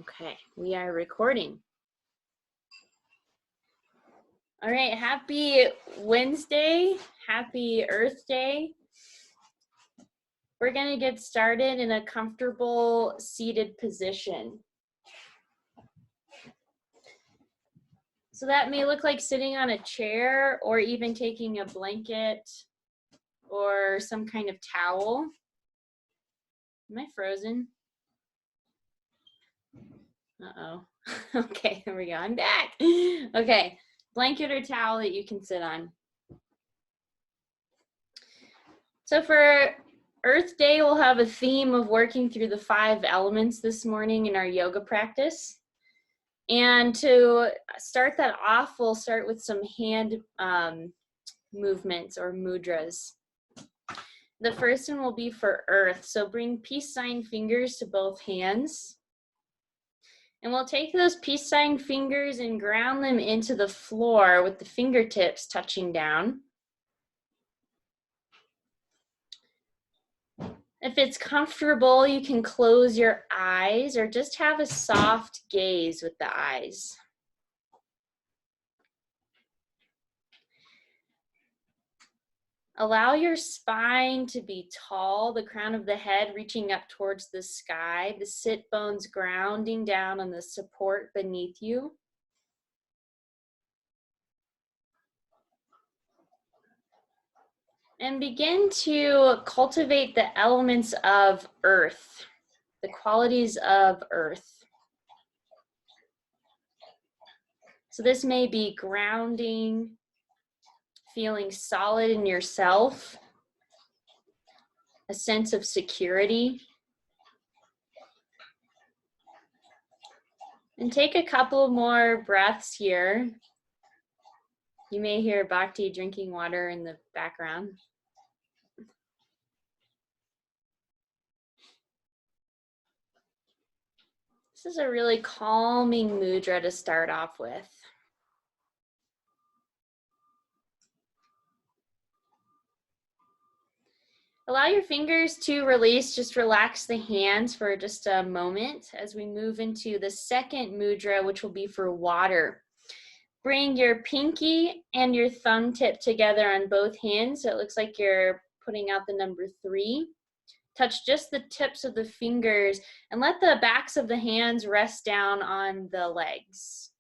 Okay, we are recording. All right, happy Wednesday, happy Earth Day. We're gonna get started in a comfortable seated position. So that may look like sitting on a chair or even taking a blanket or some kind of towel. Am I frozen? Uh-oh. Okay, there we go, I'm back. Okay, blanket or towel that you can sit on. So for Earth Day, we'll have a theme of working through the 5 elements this morning in our yoga practice. And to start that off, we'll start with some hand movements or mudras. The first one will be for Earth. So bring peace sign fingers to both hands. And we'll take those peace sign fingers and ground them into the floor with the fingertips touching down. If it's comfortable, you can close your eyes or just have a soft gaze with the eyes. Allow your spine to be tall, the crown of the head reaching up towards the sky, the sit bones grounding down on the support beneath you. And begin to cultivate the elements of earth, the qualities of earth. So this may be grounding, feeling solid in yourself, a sense of security. And take a couple more breaths here. You may hear Bhakti drinking water in the background. This is a really calming mudra to start off with. Allow your fingers to release, just relax the hands for just a moment as we move into the second mudra, which will be for water. Bring your pinky and your thumb tip together on both hands. So it looks like you're putting out the number 3. Touch just the tips of the fingers and let the backs of the hands rest down on the legs.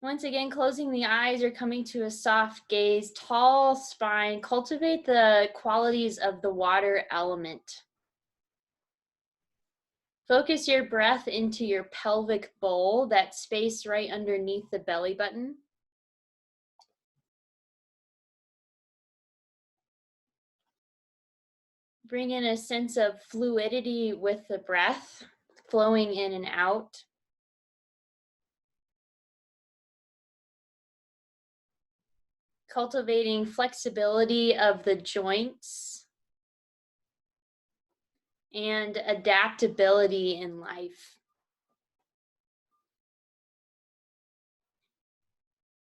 Once again, closing the eyes or coming to a soft gaze, tall spine, cultivate the qualities of the water element. Focus your breath into your pelvic bowl, that space right underneath the belly button. Bring in a sense of fluidity with the breath, flowing in and out. Cultivating flexibility of the joints and adaptability in life.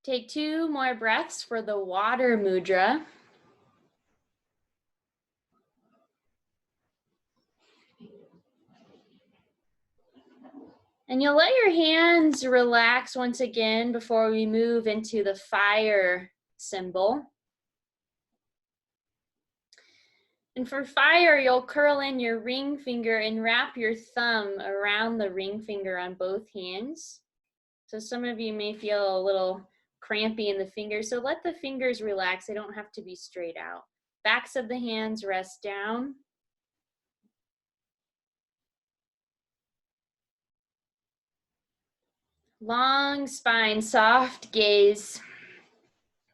Take 2 more breaths for the water mudra. And you'll let your hands relax once again before we move into the fire symbol. And for fire, you'll curl in your ring finger and wrap your thumb around the ring finger on both hands. So some of you may feel a little crampy in the fingers, so let the fingers relax. They don't have to be straight out. Backs of the hands rest down. Long spine, soft gaze,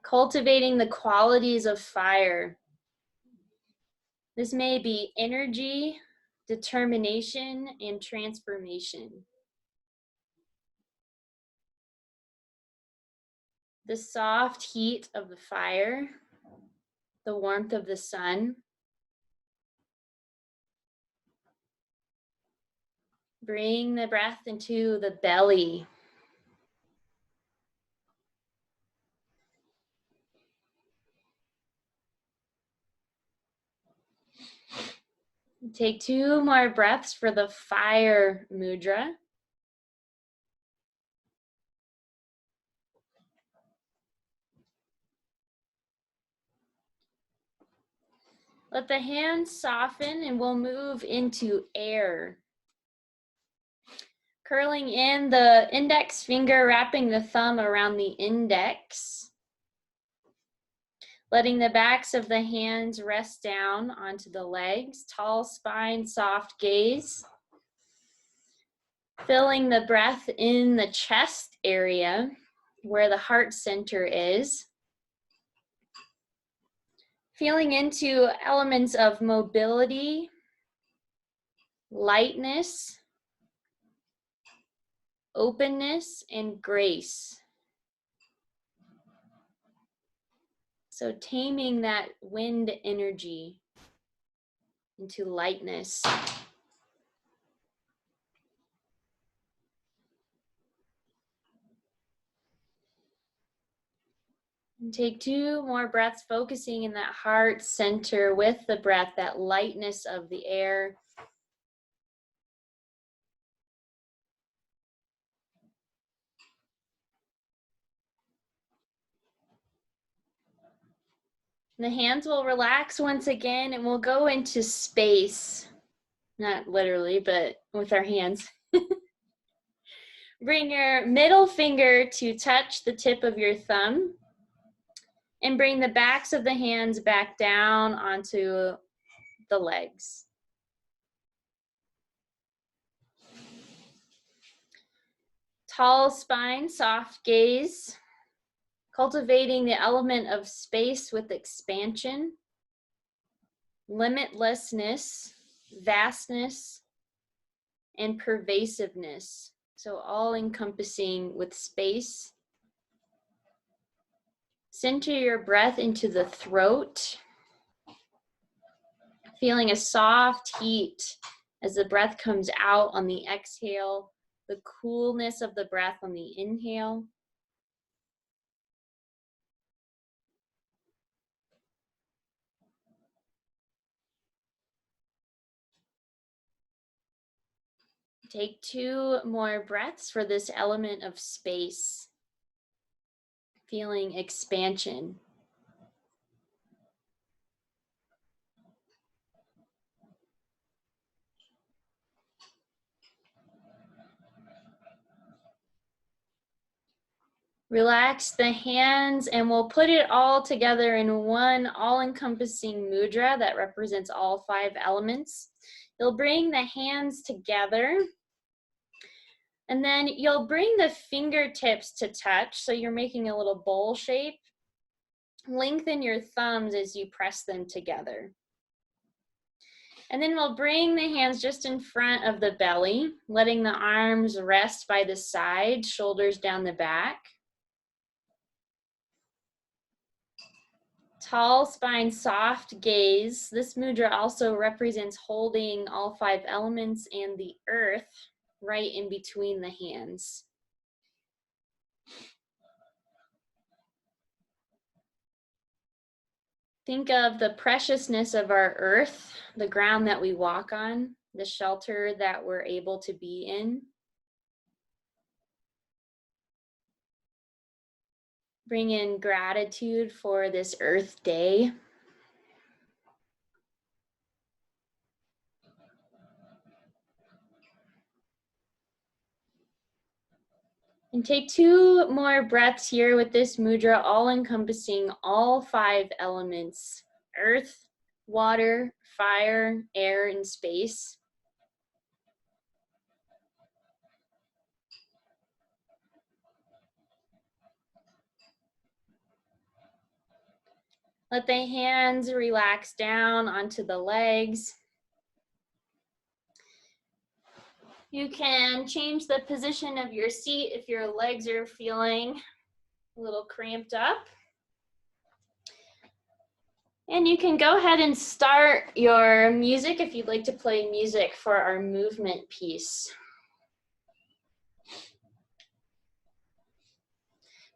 cultivating the qualities of fire. This may be energy, determination, and transformation. The soft heat of the fire, the warmth of the sun. Bring the breath into the belly. Take 2 more breaths for the fire mudra. Let the hands soften and we'll move into air. Curling in the index finger, wrapping the thumb around the index. Letting the backs of the hands rest down onto the legs. Tall spine, soft gaze. Filling the breath in the chest area where the heart center is. Feeling into elements of mobility, lightness, openness, and grace. So taming that wind energy into lightness. And take 2 more breaths, focusing in that heart center with the breath, that lightness of the air. And the hands will relax once again and we'll go into space. Not literally, but with our hands. Bring your middle finger to touch the tip of your thumb. And bring the backs of the hands back down onto the legs. Tall spine, soft gaze. Cultivating the element of space with expansion. Limitlessness, vastness, and pervasiveness. So all encompassing with space. Center your breath into the throat, feeling a soft heat as the breath comes out on the exhale, the coolness of the breath on the inhale. Take 2 more breaths for this element of space, feeling expansion. Relax the hands and we'll put it all together in one all-encompassing mudra that represents all 5 elements. You'll bring the hands together and then you'll bring the fingertips to touch. So you're making a little bowl shape. Lengthen your thumbs as you press them together. And then we'll bring the hands just in front of the belly, letting the arms rest by the side, shoulders down the back. Tall spine, soft gaze. This mudra also represents holding all 5 elements and the earth right in between the hands. Think of the preciousness of our earth, the ground that we walk on, the shelter that we're able to be in. Bring in gratitude for this Earth Day. And take 2 more breaths here with this mudra, all encompassing all 5 elements: earth, water, fire, air, and space. Let the hands relax down onto the legs. You can change the position of your seat if your legs are feeling a little cramped up. And you can go ahead and start your music if you'd like to play music for our movement piece.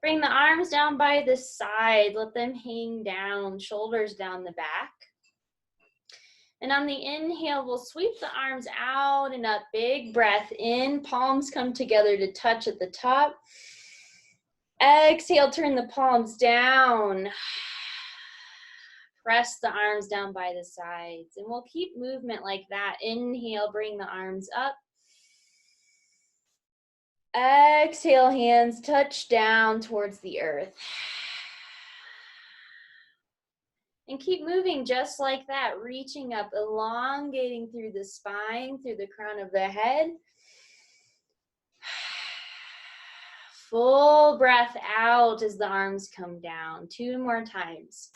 Bring the arms down by the side, let them hang down, shoulders down the back. And on the inhale, we'll sweep the arms out and up. Big breath in, palms come together to touch at the top. Exhale, turn the palms down. Press the arms down by the sides. And we'll keep movement like that. Inhale, bring the arms up. Exhale, hands touch down towards the earth. And keep moving just like that, reaching up, elongating through the spine, through the crown of the head. Full breath out as the arms come down. 2 more times.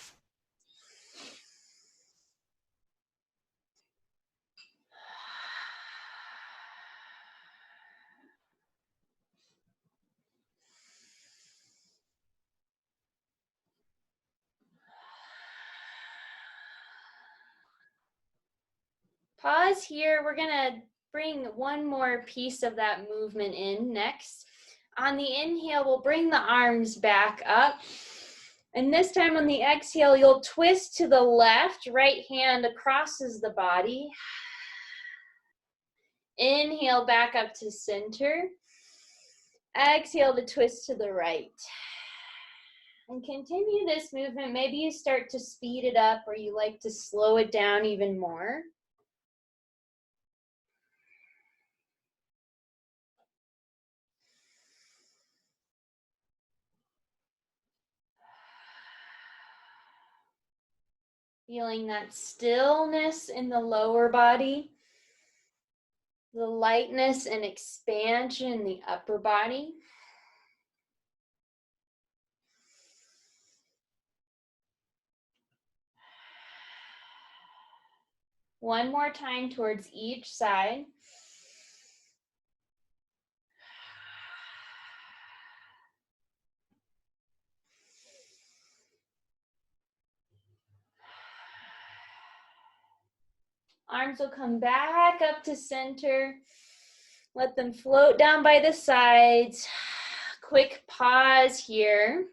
Pause here. We're gonna bring one more piece of that movement in next. On the inhale, we'll bring the arms back up. And this time on the exhale, you'll twist to the left, right hand crosses the body. Inhale back up to center. Exhale to twist to the right. And continue this movement. Maybe you start to speed it up or you like to slow it down even more. Feeling that stillness in the lower body, the lightness and expansion in the upper body. One more time towards each side. Arms will come back up to center. Let them float down by the sides. Quick pause here.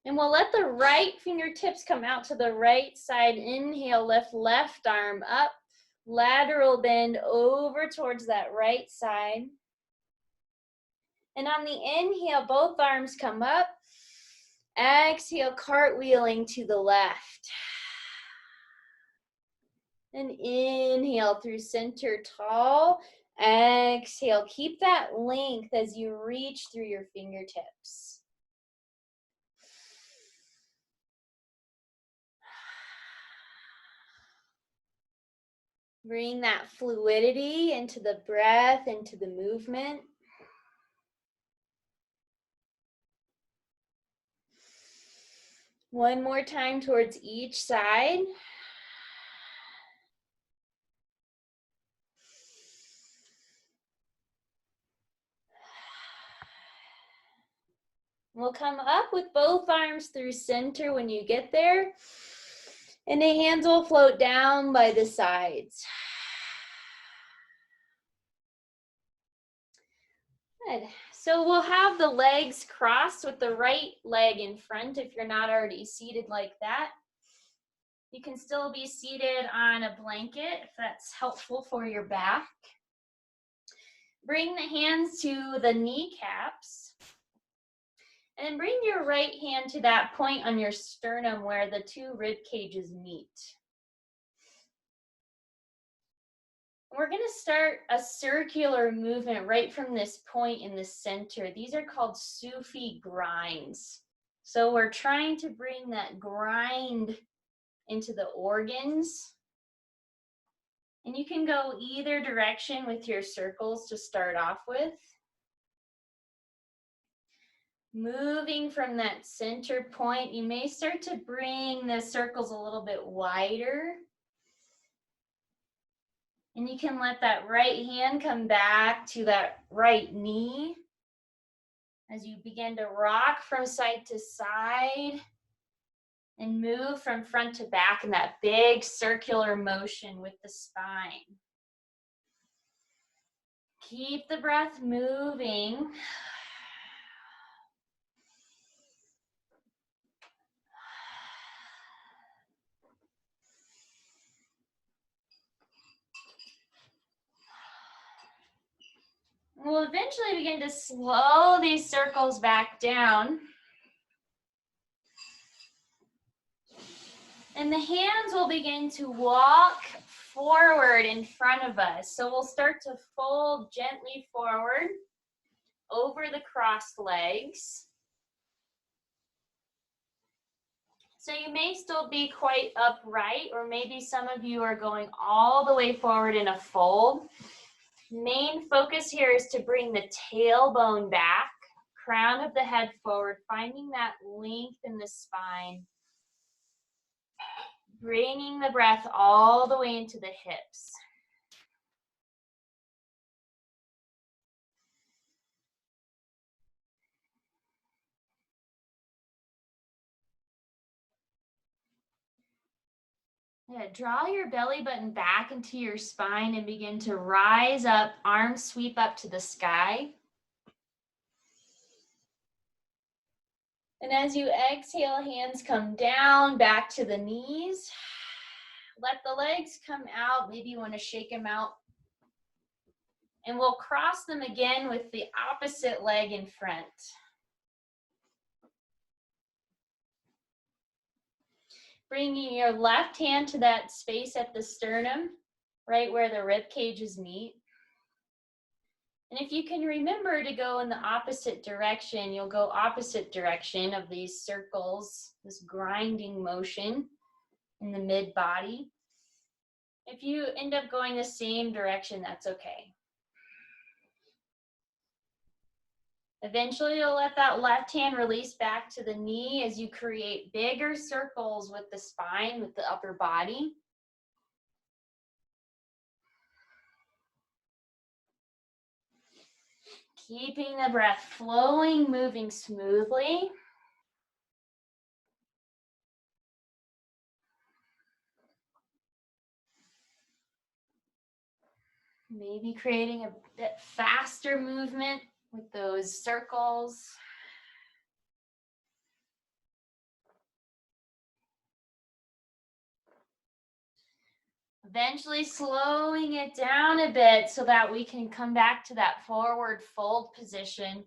And we'll let the right fingertips come out to the right side. Inhale, lift left arm up. Lateral bend over towards that right side. And on the inhale, both arms come up. Exhale, cartwheeling to the left. And inhale through center tall. Exhale, keep that length as you reach through your fingertips. Bring that fluidity into the breath, into the movement. One more time towards each side. We'll come up with both arms through center when you get there. And the hands will float down by the sides. Good. So we'll have the legs crossed with the right leg in front if you're not already seated like that. You can still be seated on a blanket if that's helpful for your back. Bring the hands to the kneecaps. And bring your right hand to that point on your sternum where the 2 rib cages meet. We're going to start a circular movement right from this point in the center. These are called Sufi grinds. So we're trying to bring that grind into the organs. And you can go either direction with your circles to start off with. Moving from that center point, you may start to bring the circles a little bit wider. And you can let that right hand come back to that right knee as you begin to rock from side to side and move from front to back in that big circular motion with the spine. Keep the breath moving. We'll eventually begin to slow these circles back down. And the hands will begin to walk forward in front of us. So we'll start to fold gently forward over the crossed legs. So you may still be quite upright, or maybe some of you are going all the way forward in a fold. Main focus here is to bring the tailbone back, crown of the head forward, finding that length in the spine. Bringing the breath all the way into the hips. Yeah, draw your belly button back into your spine and begin to rise up, arms sweep up to the sky. And as you exhale, hands come down, back to the knees. Let the legs come out. Maybe you want to shake them out. And we'll cross them again with the opposite leg in front. Bringing your left hand to that space at the sternum, right where the rib cages meet. And if you can remember to go in the opposite direction, you'll go opposite direction of these circles, this grinding motion in the mid-body. If you end up going the same direction, that's okay. Eventually, you'll let that left hand release back to the knee as you create bigger circles with the spine, with the upper body. Keeping the breath flowing, moving smoothly. Maybe creating a bit faster movement with those circles. Eventually slowing it down a bit so that we can come back to that forward fold position.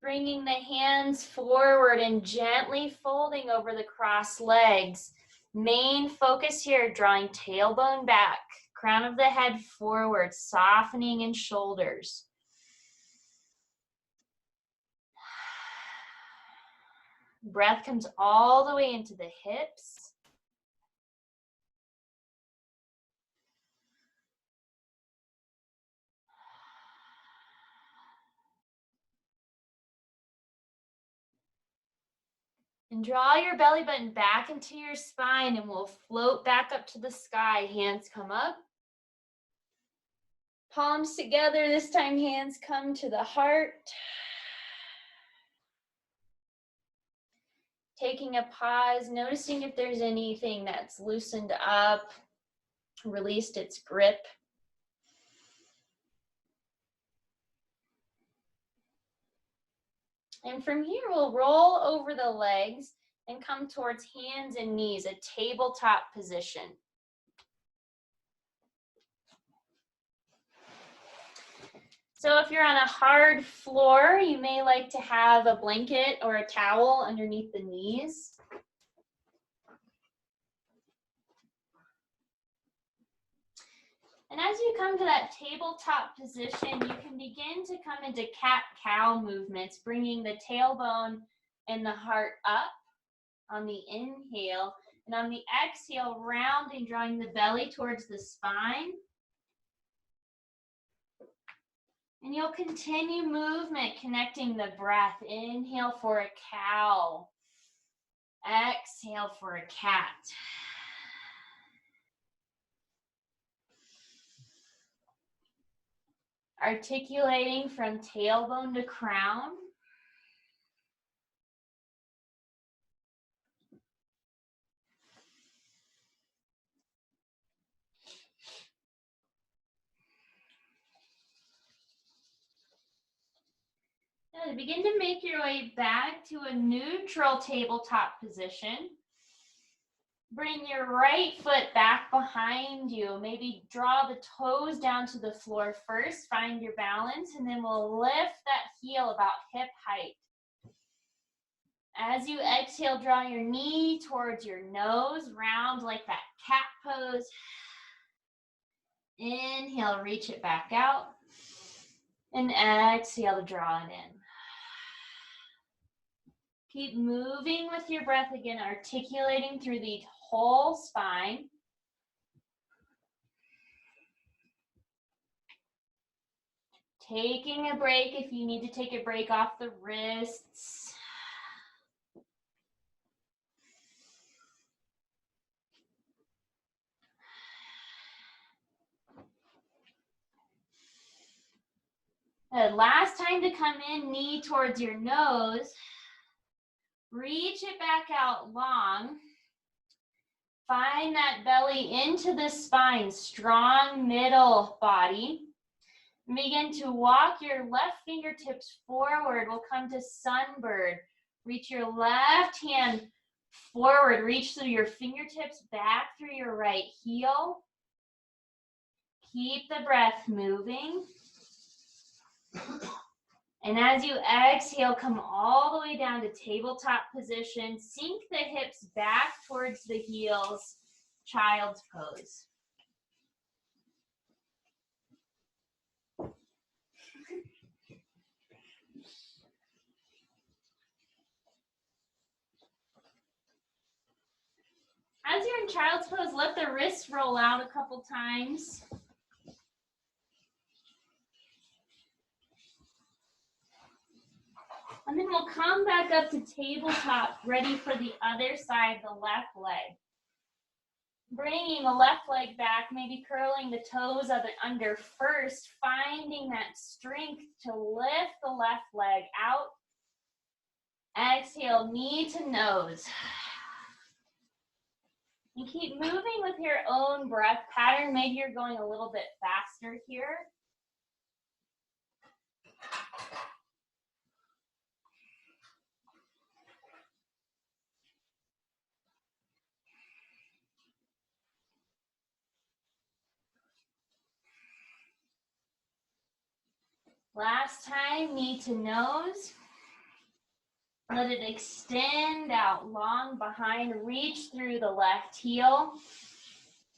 Bringing the hands forward and gently folding over the crossed legs. Main focus here, drawing tailbone back, crown of the head forward, softening in shoulders. Breath comes all the way into the hips. And draw your belly button back into your spine and we'll float back up to the sky. Hands come up. Palms together. This time hands come to the heart. Taking a pause, noticing if there's anything that's loosened up, released its grip. And from here, we'll roll over the legs and come towards hands and knees, a tabletop position. So if you're on a hard floor, you may like to have a blanket or a towel underneath the knees. And as you come to that tabletop position, you can begin to come into cat-cow movements, bringing the tailbone and the heart up on the inhale. And on the exhale, rounding, drawing the belly towards the spine. And you'll continue movement, connecting the breath. Inhale for a cow. Exhale for a cat. Articulating from tailbone to crown. Now begin to make your way back to a neutral tabletop position. Bring your right foot back behind you. Maybe draw the toes down to the floor first. Find your balance, and then we'll lift that heel about hip height. As you exhale, draw your knee towards your nose, round like that cat pose. Inhale, reach it back out. And exhale to draw it in. Keep moving with your breath again, articulating through the whole spine. Taking a break if you need to take a break off the wrists. Last time to come in, knee towards your nose. Reach it back out long. Find that belly into the spine, strong middle body. Begin to walk your left fingertips forward. We'll come to sunbird. Reach your left hand forward. Reach through your fingertips back through your right heel. Keep the breath moving. And as you exhale, come all the way down to tabletop position. Sink the hips back towards the heels, child's pose. As you're in child's pose, let the wrists roll out a couple times. And then we'll come back up to tabletop, ready for the other side, the left leg. Bringing the left leg back, maybe curling the toes under first, finding that strength to lift the left leg out. Exhale, knee to nose. And keep moving with your own breath pattern. Maybe you're going a little bit faster here. Last time, knee to nose. Let it extend out long behind. Reach through the left heel.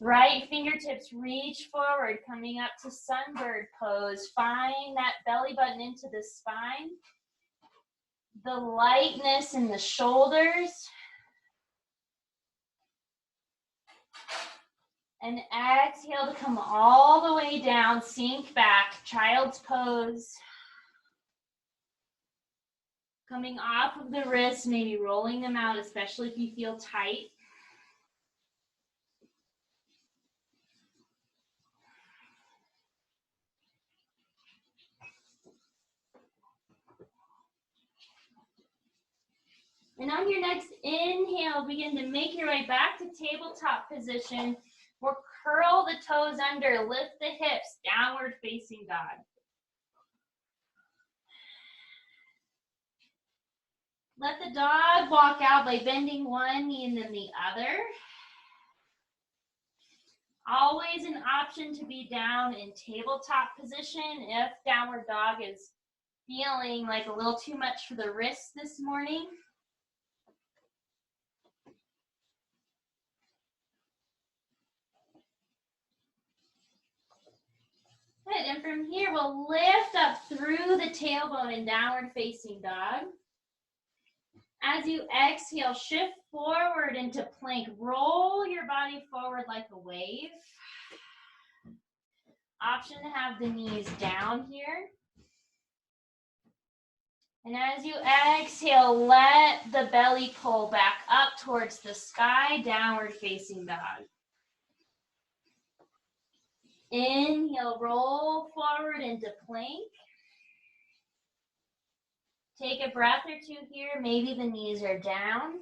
Right fingertips reach forward, coming up to sunbird pose. Find that belly button into the spine. The lightness in the shoulders. And exhale to come all the way down, sink back, child's pose. Coming off of the wrists, maybe rolling them out, especially if you feel tight. And on your next inhale, begin to make your way back to tabletop position. We'll curl the toes under, lift the hips, downward facing dog. Let the dog walk out by bending one knee and then the other. Always an option to be down in tabletop position if downward dog is feeling like a little too much for the wrists this morning. Good, and from here we'll lift up through the tailbone in downward facing dog. As you exhale, shift forward into plank. Roll your body forward like a wave. Option to have the knees down here. And as you exhale, let the belly pull back up towards the sky, downward facing dog. Inhale, roll forward into plank. Take a breath or two here. Maybe the knees are down.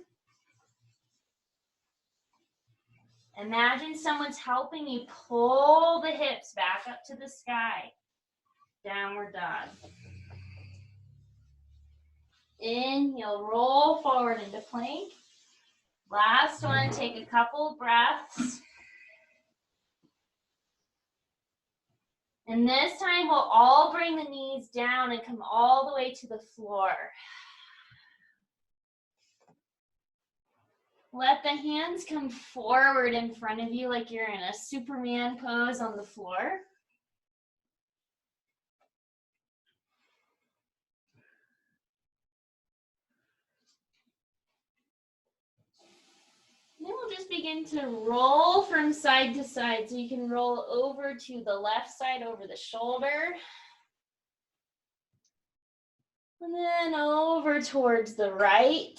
Imagine someone's helping you pull the hips back up to the sky. Downward dog. Inhale, roll forward into plank. Last one, take a couple breaths. And this time we'll all bring the knees down and come all the way to the floor. Let the hands come forward in front of you like you're in a Superman pose on the floor. Then we'll just begin to roll from side to side. So you can roll over to the left side over the shoulder. And then over towards the right.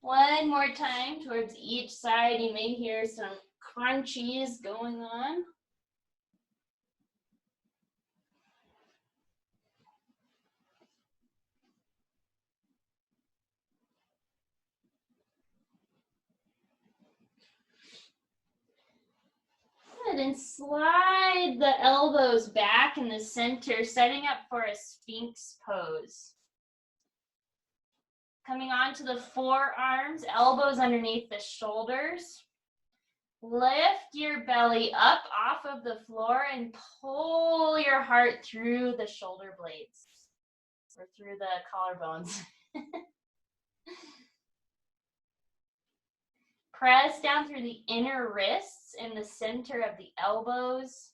One more time towards each side. You may hear some crunchies going on. Good, and slide the elbows back in the center, setting up for a Sphinx pose. Coming onto the forearms, elbows underneath the shoulders. Lift your belly up off of the floor and pull your heart through the shoulder blades or through the collarbones. Press down through the inner wrists and the center of the elbows,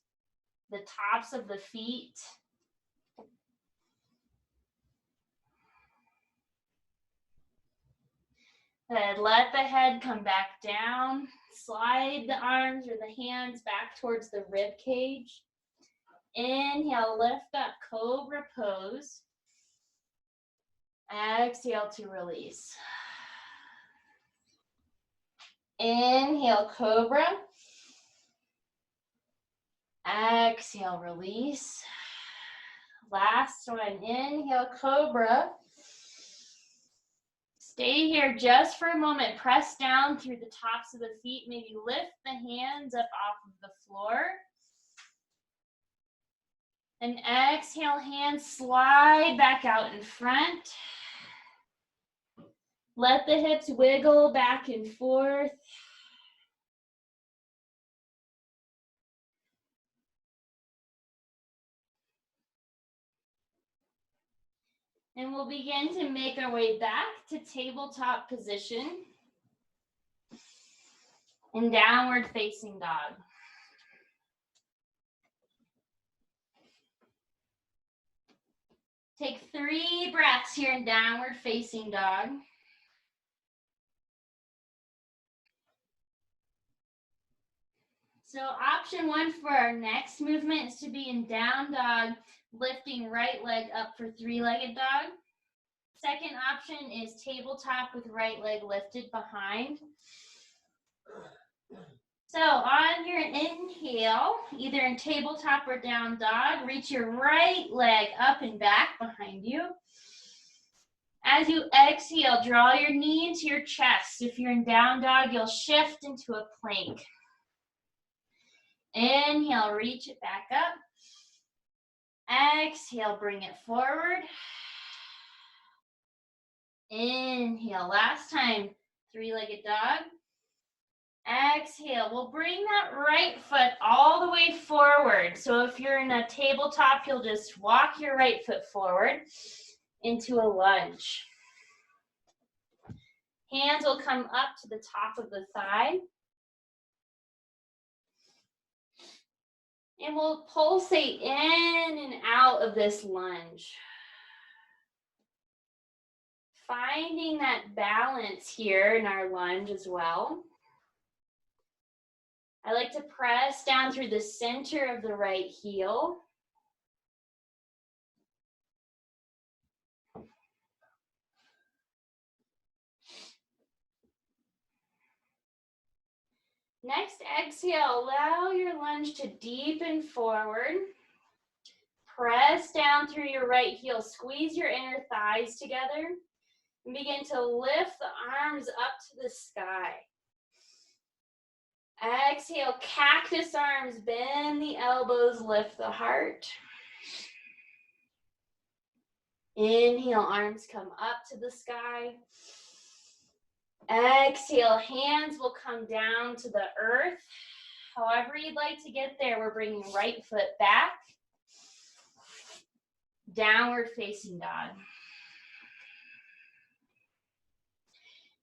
the tops of the feet. Good. Let the head come back down. Slide the arms or the hands back towards the rib cage. Inhale, lift up, cobra pose. Exhale to release. Inhale, cobra. Exhale, release. Last one, inhale, cobra. Stay here just for a moment. Press down through the tops of the feet. Maybe lift the hands up off of the floor. And exhale, hands slide back out in front. Let the hips wiggle back and forth. And we'll begin to make our way back to tabletop position in downward facing dog. Take 3 breaths here in downward facing dog. So option 1 for our next movement is to be in down dog, lifting right leg up for 3-legged dog. Second option is tabletop with right leg lifted behind. So on your inhale, either in tabletop or down dog, reach your right leg up and back behind you. As you exhale, draw your knee into your chest. If you're in down dog, you'll shift into a plank. Inhale, reach it back up. Exhale, bring it forward. Inhale, last time, 3-legged dog. Exhale, we'll bring that right foot all the way forward. So if you're in a tabletop, you'll just walk your right foot forward into a lunge. Hands will come up to the top of the thigh. And we'll pulsate in and out of this lunge. Finding that balance here in our lunge as well. I like to press down through the center of the right heel. Next, exhale, allow your lunge to deepen forward. Press down through your right heel, squeeze your inner thighs together, and begin to lift the arms up to the sky. Exhale, cactus arms, bend the elbows, lift the heart. Inhale, arms come up to the sky. Exhale, hands will come down to the earth. However you'd like to get there, we're bringing right foot back. Downward facing dog.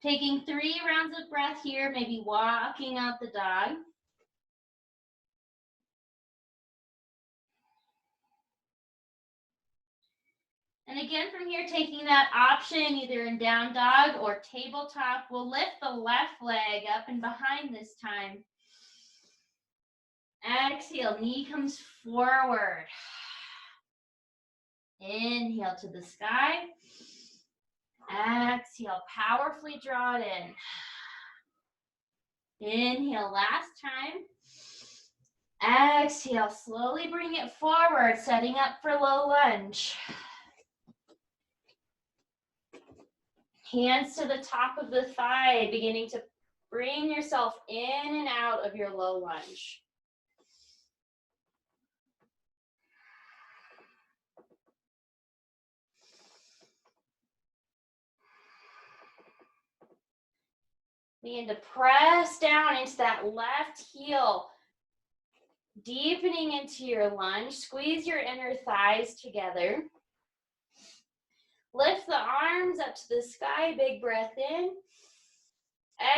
Taking 3 rounds of breath here, maybe walking out the dog. And again, from here, taking that option either in down dog or tabletop, we'll lift the left leg up and behind this time. Exhale, knee comes forward. Inhale to the sky. Exhale, powerfully draw it in. Inhale, last time. Exhale, slowly bring it forward, setting up for low lunge. Hands to the top of the thigh, beginning to bring yourself in and out of your low lunge. Begin to press down into that left heel, deepening into your lunge. Squeeze your inner thighs together. Lift the arms up to the sky, big breath in.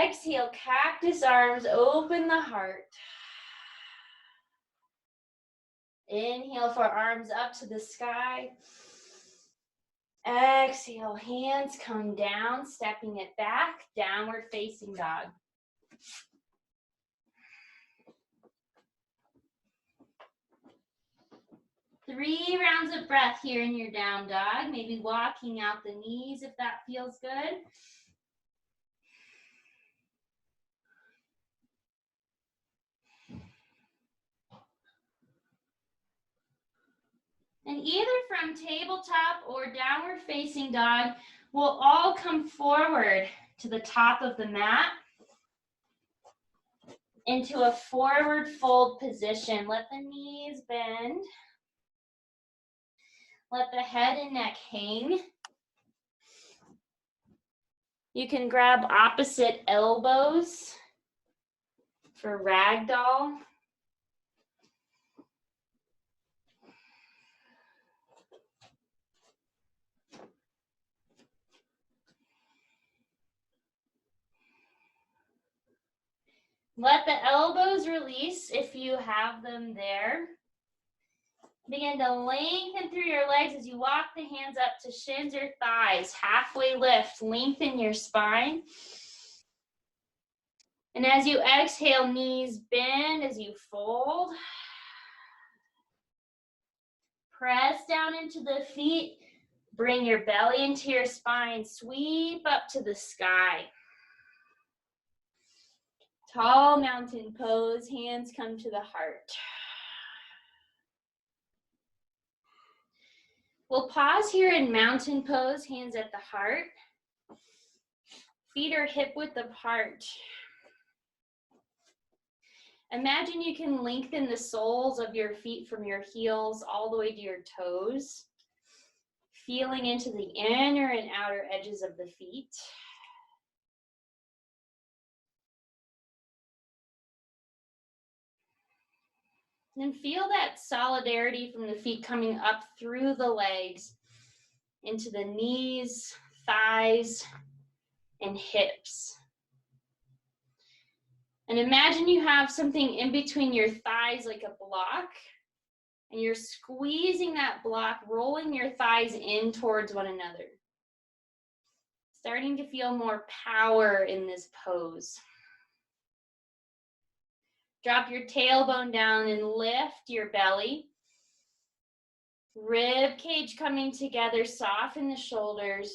Exhale, cactus arms, open the heart. Inhale for arms up to the sky. Exhale, hands come down, stepping it back, downward facing dog. Three rounds of breath here in your down dog, maybe walking out the knees if that feels good. And either from tabletop or downward facing dog, we'll all come forward to the top of the mat into a forward fold position. Let the knees bend. Let the head and neck hang. You can grab opposite elbows for ragdoll. Let the elbows release if you have them there. Begin to lengthen through your legs as you walk the hands up to shins or thighs. Halfway lift, lengthen your spine. And as you exhale, knees bend as you fold. Press down into the feet. Bring your belly into your spine. Sweep up to the sky. Tall mountain pose, hands come to the heart. We'll pause here in mountain pose, hands at the heart. Feet are hip width apart. Imagine you can lengthen the soles of your feet from your heels all the way to your toes, feeling into the inner and outer edges of the feet. And feel that solidarity from the feet coming up through the legs into the knees, thighs, and hips. And imagine you have something in between your thighs like a block, and you're squeezing that block, rolling your thighs in towards one another. Starting to feel more power in this pose. Drop your tailbone down and lift your belly. Rib cage coming together, soften the shoulders.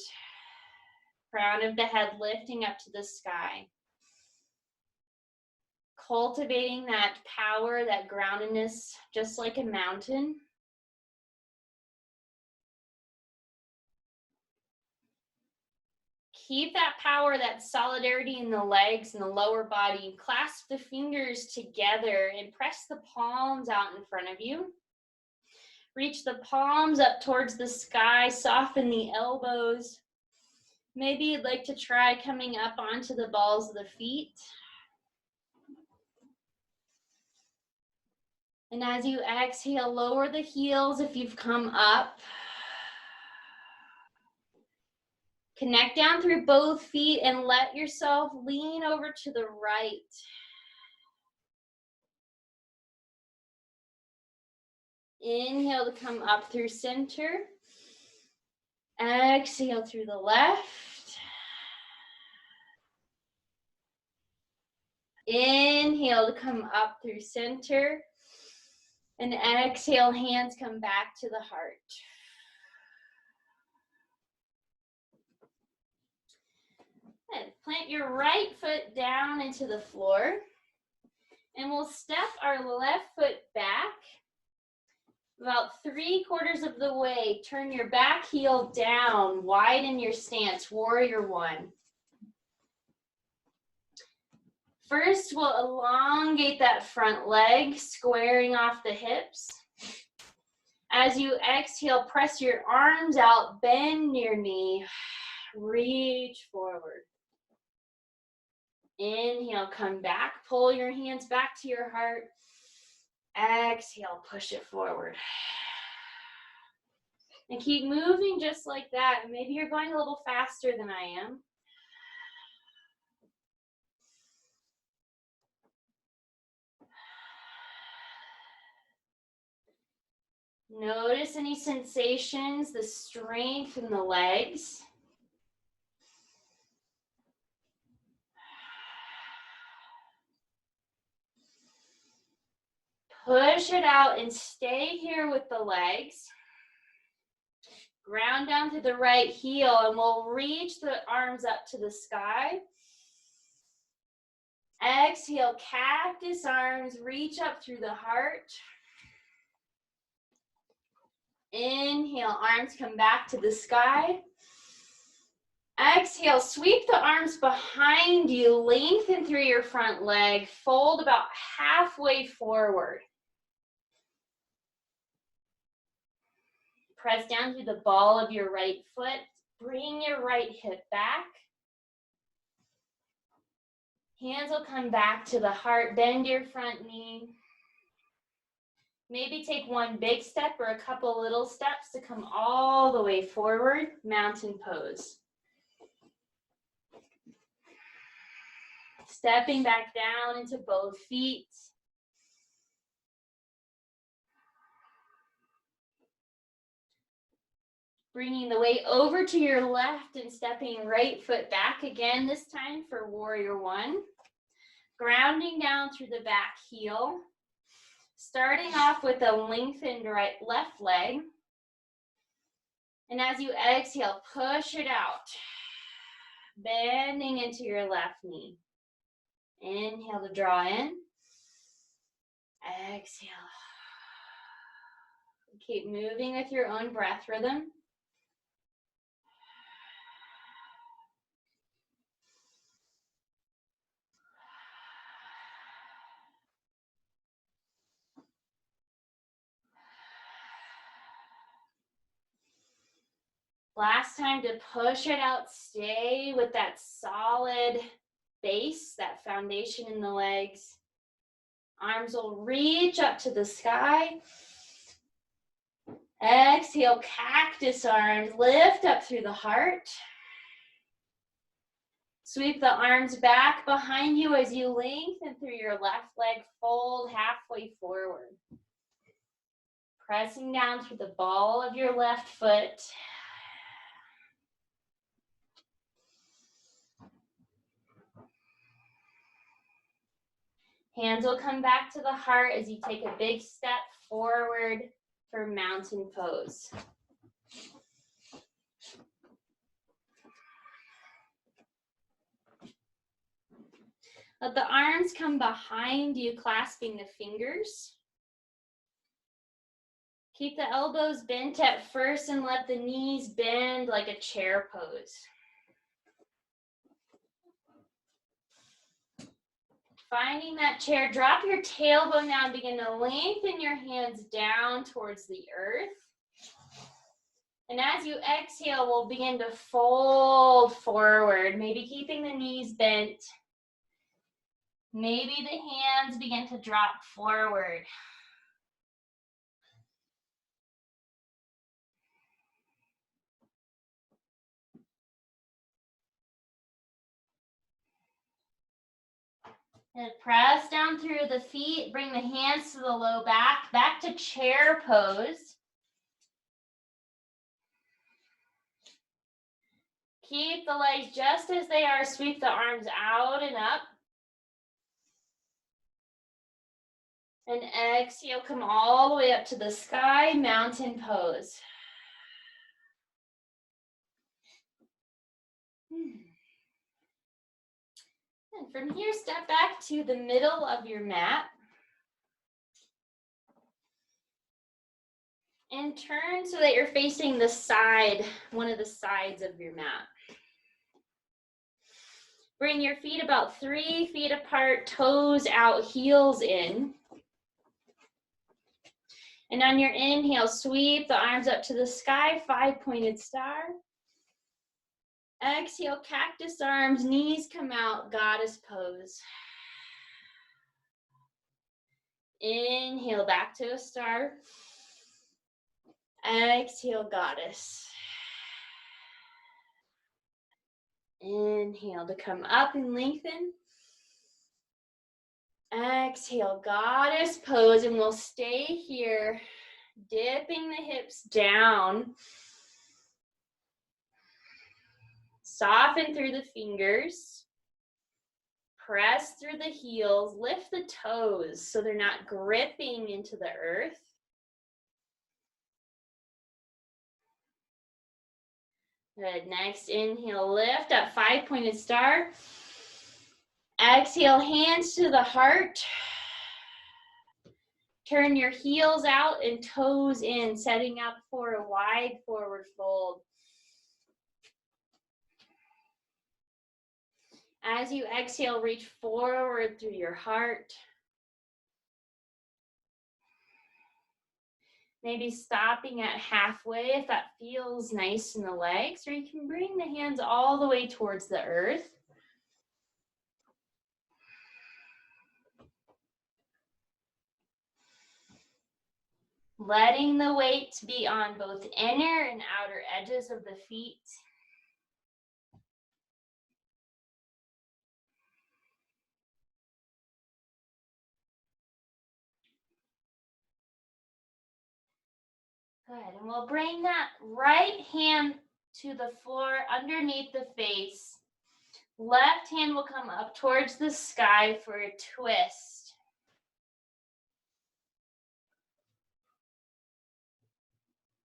Crown of the head lifting up to the sky. Cultivating that power, that groundedness, just like a mountain. Keep that power, that solidarity in the legs and the lower body. Clasp the fingers together and press the palms out in front of you. Reach the palms up towards the sky, soften the elbows. Maybe you'd like to try coming up onto the balls of the feet. And as you exhale, lower the heels if you've come up. Connect down through both feet and let yourself lean over to the right. Inhale to come up through center. Exhale through the left. Inhale to come up through center. And exhale, hands come back to the heart. And plant your right foot down into the floor. And we'll step our left foot back about 3/4 of the way. Turn your back heel down, widen your stance, warrior one. First, we'll elongate that front leg, squaring off the hips. As you exhale, press your arms out, bend your knee, reach forward. Inhale, come back, pull your hands back to your heart. Exhale, push it forward. And keep moving just like that. Maybe you're going a little faster than I am. Notice any sensations, the strength in the legs. Push it out and stay here with the legs. Ground down to the right heel and we'll reach the arms up to the sky. Exhale, cactus arms, reach up through the heart. Inhale, arms come back to the sky. Exhale, sweep the arms behind you, lengthen through your front leg, fold about halfway forward. Press down through the ball of your right foot, bring your right hip back. Hands will come back to the heart, bend your front knee. Maybe take one big step or a couple little steps to come all the way forward, mountain pose. Stepping back down into both feet. Bringing the weight over to your left and stepping right foot back again, this time for warrior one. Grounding down through the back heel. Starting off with a lengthened left leg. And as you exhale, push it out. Bending into your left knee. Inhale to draw in. Exhale. Keep moving with your own breath rhythm. Last time to push it out, stay with that solid base, that foundation in the legs. Arms will reach up to the sky. Exhale, cactus arms, lift up through the heart. Sweep the arms back behind you as you lengthen through your left leg, fold halfway forward. Pressing down through the ball of your left foot. Hands will come back to the heart as you take a big step forward for mountain pose. Let the arms come behind you, clasping the fingers. Keep the elbows bent at first and let the knees bend like a chair pose. Finding that chair, drop your tailbone down, begin to lengthen your hands down towards the earth. And as you exhale, we'll begin to fold forward, maybe keeping the knees bent. Maybe the hands begin to drop forward. And press down through the feet, bring the hands to the low back to chair pose. Keep the legs just as they are, sweep the arms out and up. And exhale, come all the way up to the sky, mountain pose. And from here, step back to the middle of your mat. And turn so that you're facing the side, one of the sides of your mat. Bring your feet about 3 feet apart, toes out, heels in. And on your inhale, sweep the arms up to the sky, 5-pointed star. Exhale, cactus arms, knees come out, goddess pose. Inhale, back to a star. Exhale, goddess. Inhale to come up and lengthen. Exhale, goddess pose, and we'll stay here, dipping the hips down. Soften through the fingers. Press through the heels. Lift the toes so they're not gripping into the earth. Good. Next, inhale, lift up, 5-pointed star. Exhale, hands to the heart. Turn your heels out and toes in, setting up for a wide forward fold. As you exhale, reach forward through your heart. Maybe stopping at halfway if that feels nice in the legs, or you can bring the hands all the way towards the earth. Letting the weight be on both inner and outer edges of the feet. Good, and we'll bring that right hand to the floor underneath the face. Left hand will come up towards the sky for a twist.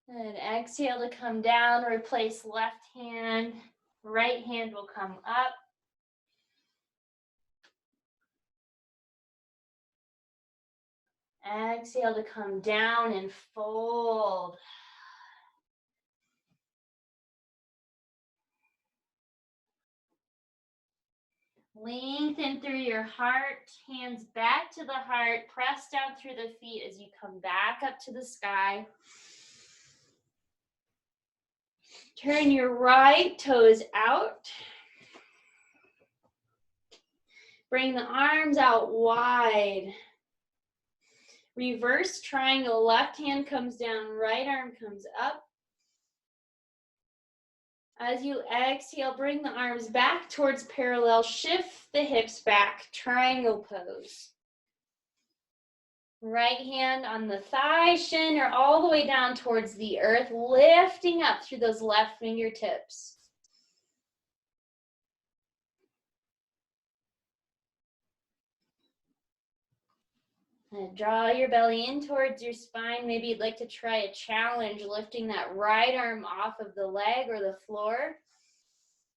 And exhale to come down, replace left hand, right hand will come up. Exhale to come down and fold. Lengthen through your heart, hands back to the heart, press down through the feet as you come back up to the sky. Turn your right toes out. Bring the arms out wide. Reverse triangle, left hand comes down, right arm comes up. As you exhale, bring the arms back towards parallel, shift the hips back, triangle pose. Right hand on the thigh, shin, or all the way down towards the earth, lifting up through those left fingertips. And draw your belly in towards your spine. Maybe you'd like to try a challenge, lifting that right arm off of the leg or the floor.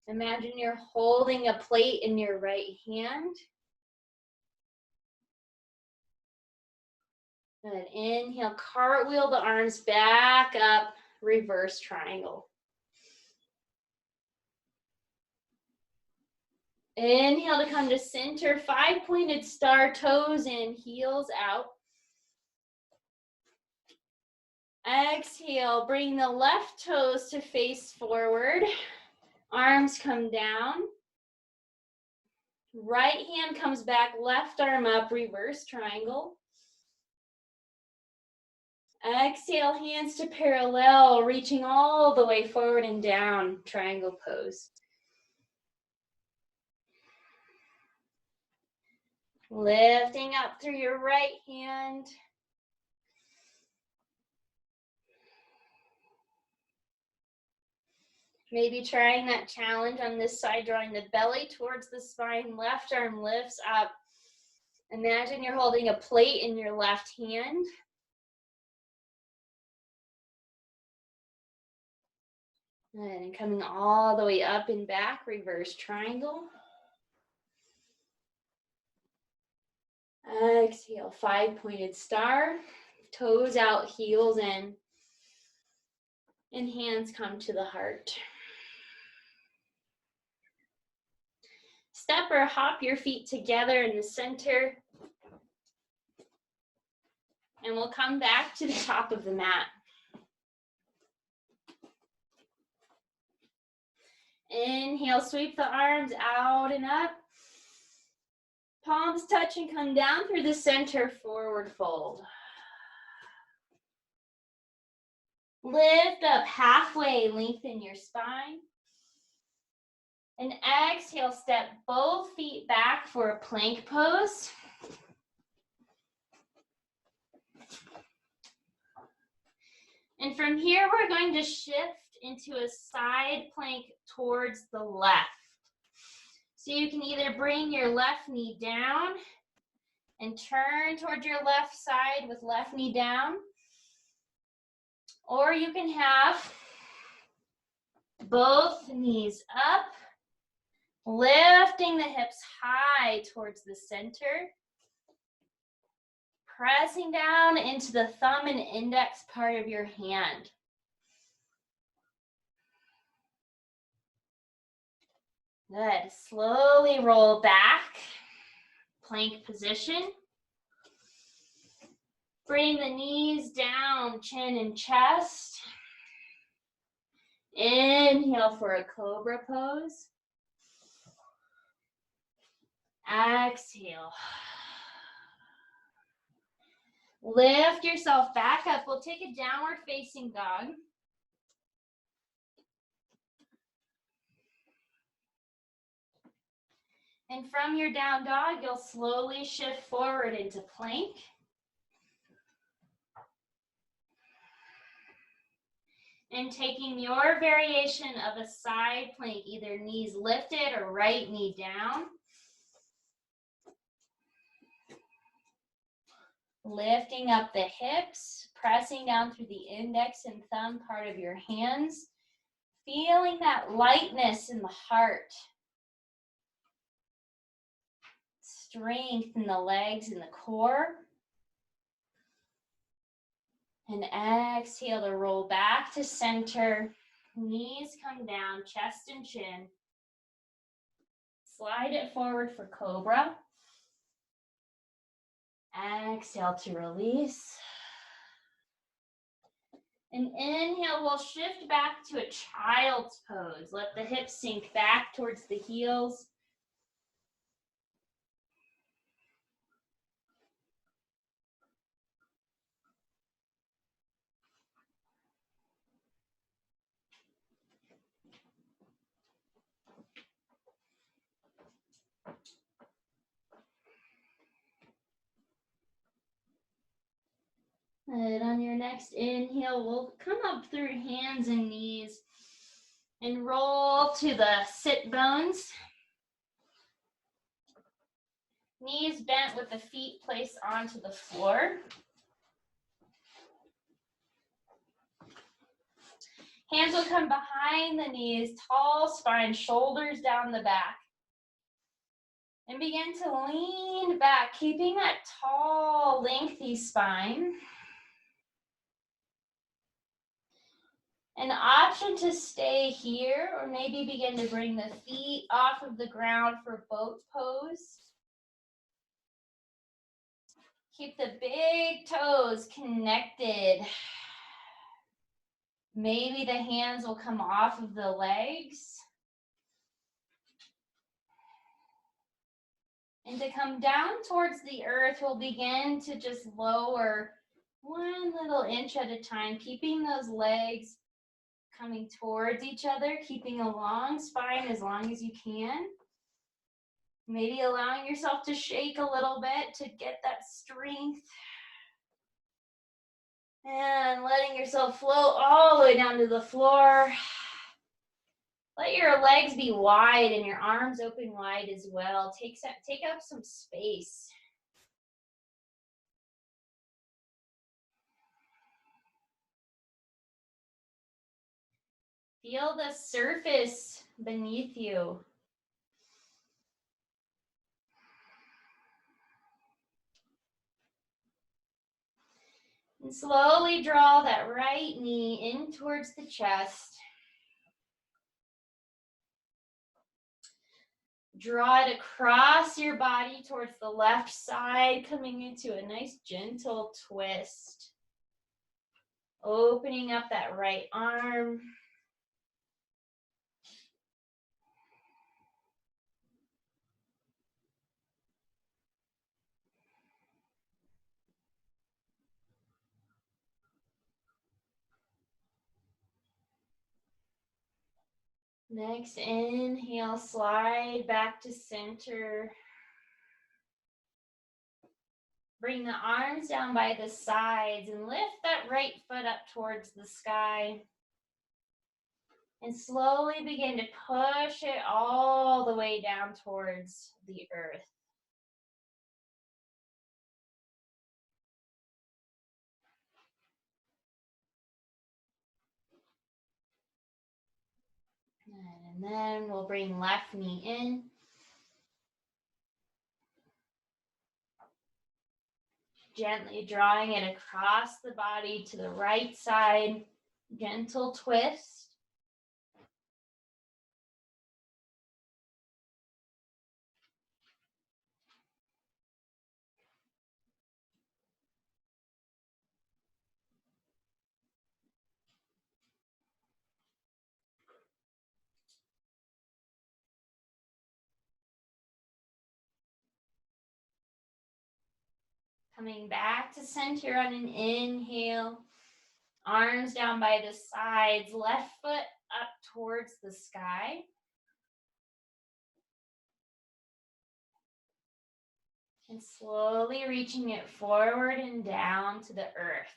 Imagine you're holding a plate in your right hand. Good. Inhale, cartwheel the arms back up, reverse triangle. Inhale to come to center, 5-pointed star, toes in, heels out. Exhale, bring the left toes to face forward. Arms come down. Right hand comes back, left arm up, reverse triangle. Exhale, hands to parallel, reaching all the way forward and down, triangle pose. Lifting up through your right hand. Maybe trying that challenge on this side, drawing the belly towards the spine, left arm lifts up. Imagine you're holding a plate in your left hand. And coming all the way up and back, reverse triangle. Exhale, 5-pointed star, toes out, heels in, and hands come to the heart. Step or hop your feet together in the center, and we'll come back to the top of the mat. Inhale, sweep the arms out and up. Palms touch and come down through the center, forward fold. Lift up halfway, lengthen your spine. And exhale, step both feet back for a plank pose. And from here, we're going to shift into a side plank towards the left. So you can either bring your left knee down and turn towards your left side with left knee down, or you can have both knees up, lifting the hips high towards the center, pressing down into the thumb and index part of your hand. Good. Slowly roll back, plank position. Bring the knees down, chin and chest. Inhale for a cobra pose. Exhale. Lift yourself back up. We'll take a downward facing dog. And from your down dog, you'll slowly shift forward into plank. And taking your variation of a side plank, either knees lifted or right knee down. Lifting up the hips, pressing down through the index and thumb part of your hands. Feeling that lightness in the heart. Strength in the legs and the core. And exhale to roll back to center. Knees come down, chest and chin. Slide it forward for cobra. Exhale to release. And inhale, we'll shift back to a child's pose. Let the hips sink back towards the heels. And on your next inhale, we'll come up through hands and knees and roll to the sit bones. Knees bent with the feet placed onto the floor. Hands will come behind the knees, tall spine, shoulders down the back. And begin to lean back, keeping that tall, lengthy spine. An option to stay here or maybe begin to bring the feet off of the ground for boat pose. Keep the big toes connected. Maybe the hands will come off of the legs. And to come down towards the earth, we'll begin to just lower 1 little inch at a time, keeping those legs coming towards each other, keeping a long spine as long as you can. Maybe allowing yourself to shake a little bit to get that strength. And letting yourself float all the way down to the floor. Let your legs be wide and your arms open wide as well. Take up some space. Feel the surface beneath you. And slowly draw that right knee in towards the chest. Draw it across your body towards the left side, coming into a nice gentle twist. Opening up that right arm. Next inhale, slide back to center. Bring the arms down by the sides and lift that right foot up towards the sky. And slowly begin to push it all the way down towards the earth. And then we'll bring left knee in. Gently drawing it across the body to the right side. Gentle twist. Coming back to center on an inhale. Arms down by the sides, left foot up towards the sky. And slowly reaching it forward and down to the earth.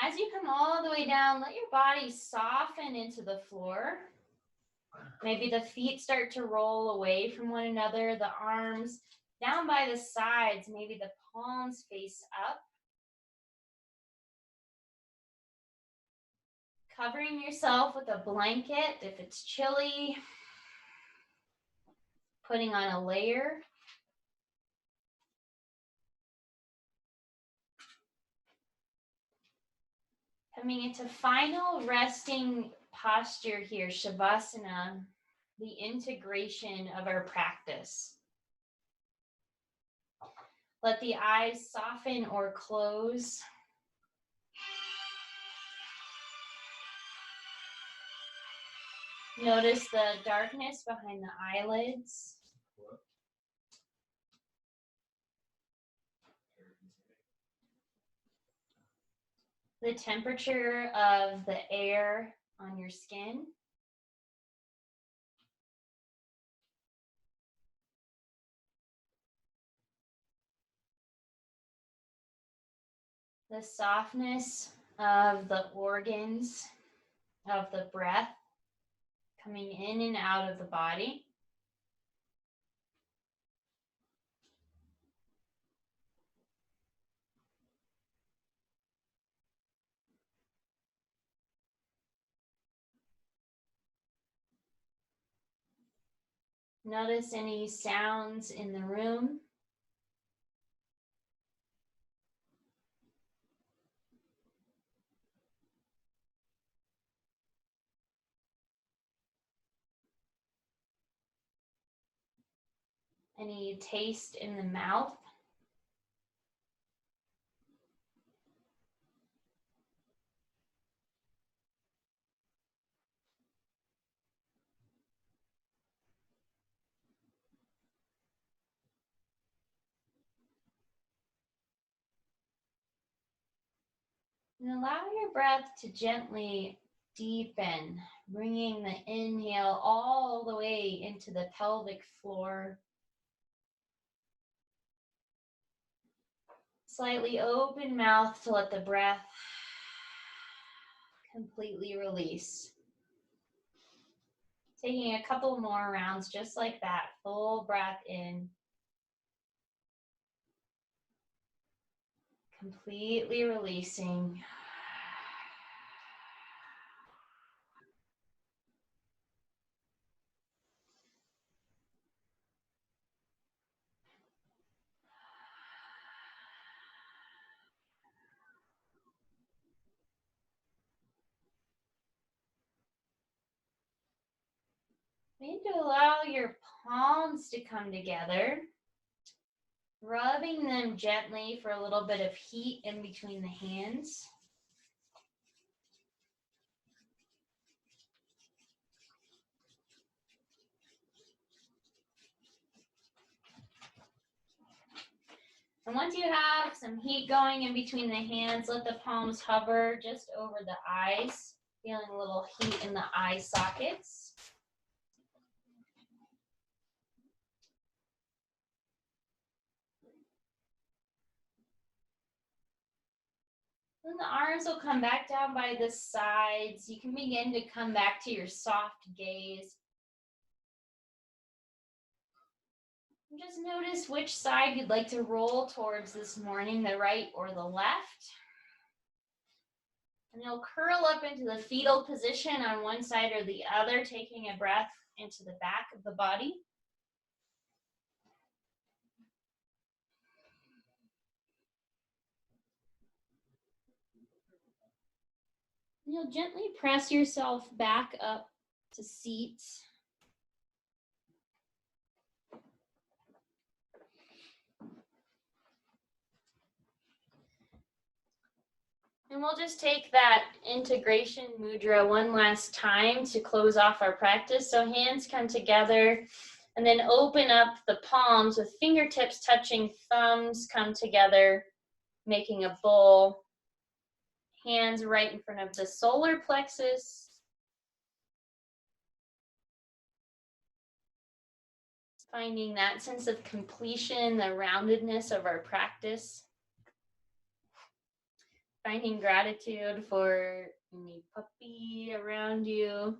As you come all the way down, let your body soften into the floor. Maybe the feet start to roll away from one another, the arms down by the sides, maybe the palms face up. Covering yourself with a blanket if it's chilly. Putting on a layer. Coming into final resting posture here, Shavasana, the integration of our practice. Let the eyes soften or close. Notice the darkness behind the eyelids. The temperature of the air on your skin. The softness of the organs of the breath coming in and out of the body. Notice any sounds in the room. Any taste in the mouth? And allow your breath to gently deepen, bringing the inhale all the way into the pelvic floor. Slightly open mouth to let the breath completely release. Taking a couple more rounds just like that, full breath in. Completely releasing. Need to allow your palms to come together, rubbing them gently for a little bit of heat in between the hands. And once you have some heat going in between the hands, let the palms hover just over the eyes, feeling a little heat in the eye sockets. Then the arms will come back down by the sides. You can begin to come back to your soft gaze. And just notice which side you'd like to roll towards this morning, the right or the left. And you'll curl up into the fetal position on one side or the other, taking a breath into the back of the body. And you'll gently press yourself back up to seat. And we'll just take that integration mudra one last time to close off our practice. So hands come together and then open up the palms with fingertips touching, thumbs come together, making a bowl. Hands right in front of the solar plexus. Finding that sense of completion, the roundedness of our practice. Finding gratitude for any puppy around you.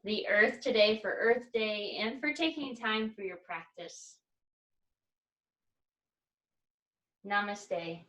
The earth today for Earth Day, and for taking time for your practice. Namaste.